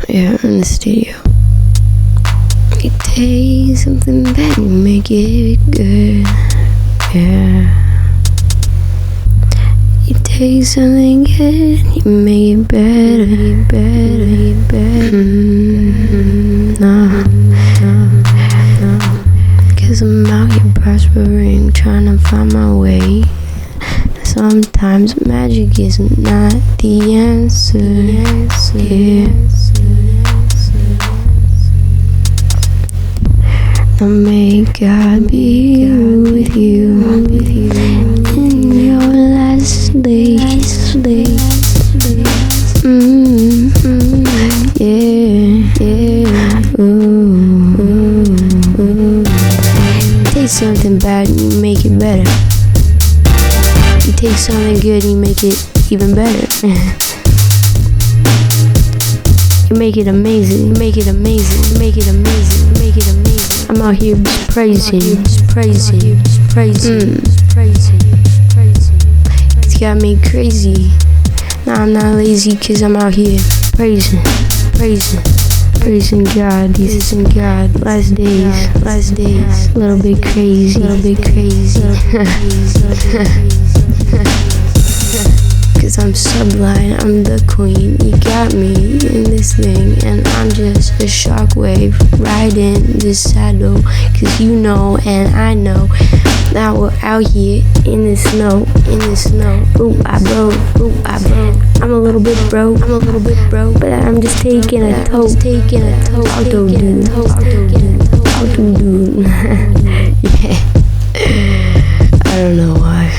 Yeah, in the studio. You take something bad, you make it good. Yeah. You take something good, you make it better, better. No. Cause I'm out here prospering, trying to find my way. Sometimes magic is not the answer. Yeah. Now may God be with you in your last days. Yeah. Ooh. Take something bad and you make it better. You take something good and you make it even better. You make it amazing. You make it amazing. You make it amazing. You make it amazing. I'm out here just praising. It's got me crazy. Nah, I'm not lazy cause I'm out here praising God, praising God. Last days, a little bit crazy. Cause I'm sublime, I'm the queen. You got me in this thing, and I'm just a shockwave riding this saddle. Cause you know and I know that we're out here in the snow. Ooh, I broke. I'm a little bit broke, but I'm just taking a tote. Auto dude. Yeah. I don't know why.